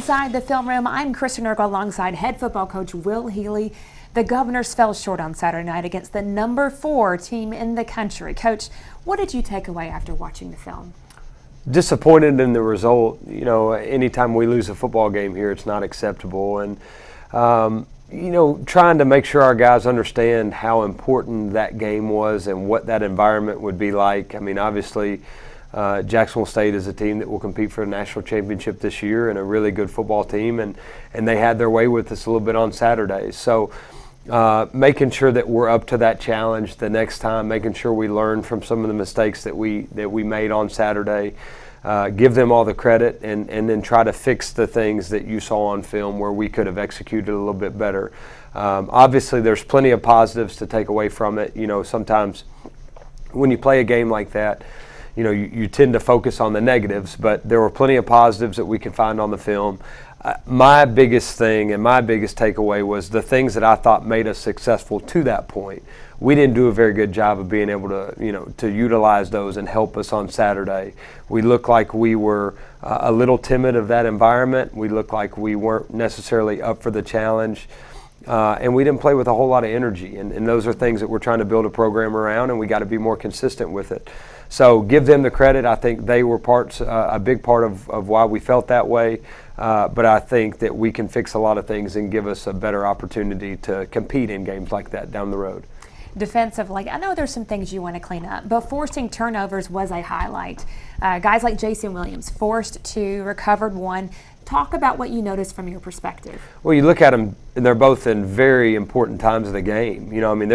inside the film room. I'm Kristen Ergo alongside head football coach Will Healy. The Governors fell short on Saturday night against the number 4 team in the country. Coach, what did you take away after watching the film? Disappointed in the result. You know, anytime we lose a football game here, it's not acceptable. And, you know, trying to make sure our guys understand how important that game was and what that environment would be like. I mean, obviously, Jacksonville State is a team that will compete for a national championship this year and a really good football team, and they had their way with us a little bit on Saturdays. So making sure that we're up to that challenge the next time, making sure we learn from some of the mistakes that we made on Saturday, give them all the credit, and then try to fix the things that you saw on film where we could have executed a little bit better. Obviously, there's plenty of positives to take away from it. You know, sometimes when you play a game like that, you know, you tend to focus on the negatives, but there were plenty of positives that we can find on the film. My biggest thing and my biggest takeaway was the things that I thought made us successful to that point. We didn't do a very good job of being able to, you know, to utilize those and help us on Saturday. We looked like we were a little timid of that environment. We looked like we weren't necessarily up for the challenge. And we didn't play with a whole lot of energy. And those are things that we're trying to build a program around, and we got to be more consistent with it. So give them the credit. I think they were a big part of why we felt that way. But I think that we can fix a lot of things and give us a better opportunity to compete in games like that down the road. Defensively, I know there's some things you want to clean up, but forcing turnovers was a highlight. Guys like Jason Williams forced 2, recovered 1. Talk about what you noticed from your perspective. Well, you look at them, and they're both in very important times of the game. You know, I mean,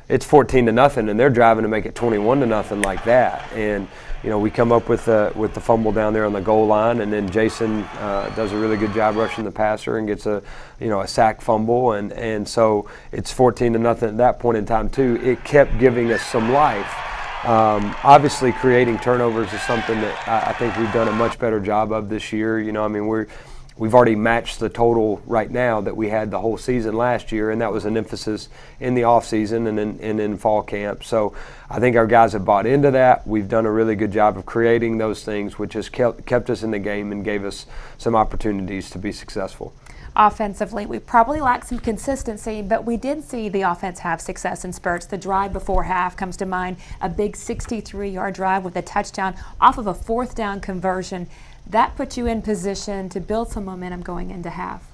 it's 14-0, and they're driving to make it 21-0 like that. And you know, we come up with the fumble down there on the goal line, and then Jason does a really good job rushing the passer and gets a sack fumble, and so it's 14-0 at that point in time too. It kept giving us some life. Obviously, creating turnovers is something that I think we've done a much better job of this year. You know, I mean, we've already matched the total right now that we had the whole season last year, and that was an emphasis in the offseason and in fall camp. So I think our guys have bought into that. We've done a really good job of creating those things, which has kept us in the game and gave us some opportunities to be successful. Offensively, we probably lacked some consistency, but we did see the offense have success in spurts. The drive before half comes to mind, a big 63-yard drive with a touchdown off of a 4th down conversion. That put you in position to build some momentum going into half.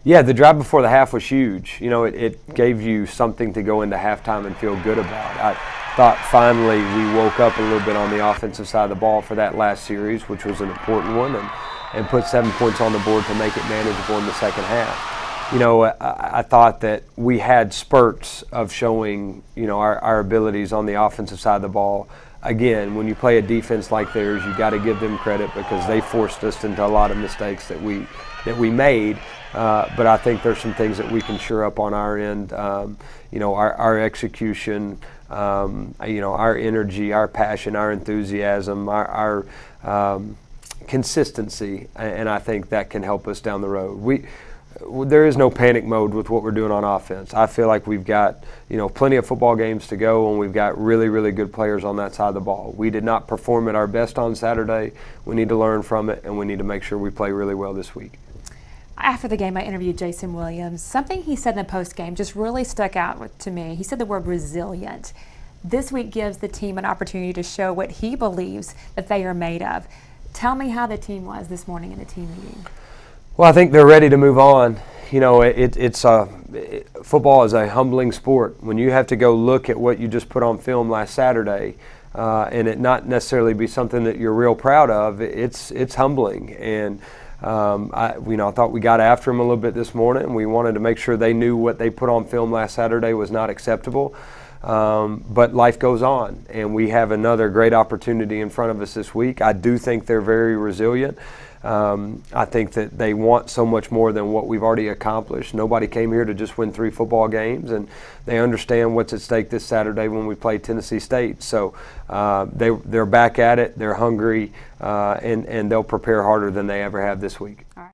Yeah, the drive before the half was huge. You know, it gave you something to go into halftime and feel good about. I thought finally we woke up a little bit on the offensive side of the ball for that last series, which was an important one, and put 7 points on the board to make it manageable in the second half. You know, I thought that we had spurts of showing, you know, our abilities on the offensive side of the ball. Again, when you play a defense like theirs, you got to give them credit because they forced us into a lot of mistakes that we made. But I think there's some things that we can shore up on our end. You know, our execution, you know, our energy, our passion, our enthusiasm, our consistency, and I think that can help us down the road. There is no panic mode with what we're doing on offense. I feel like we've got, you know, plenty of football games to go, and we've got really, really good players on that side of the ball. We did not perform at our best on Saturday. We need to learn from it, and we need to make sure we play really well this week. After the game, I interviewed Jason Williams. Something he said in the post-game just really stuck out to me. He said the word resilient. This week gives the team an opportunity to show what he believes that they are made of. Tell me how the team was this morning in the team meeting. Well, I think they're ready to move on. You know, football is a humbling sport. When you have to go look at what you just put on film last Saturday, and it not necessarily be something that you're real proud of, it's humbling. And I thought we got after them a little bit this morning. We wanted to make sure they knew what they put on film last Saturday was not acceptable. But life goes on, and we have another great opportunity in front of us this week. I do think they're very resilient. I think that they want so much more than what we've already accomplished. Nobody came here to just win 3 football games, and they understand what's at stake this Saturday when we play Tennessee State. So they're back at it, they're hungry, and they'll prepare harder than they ever have this week.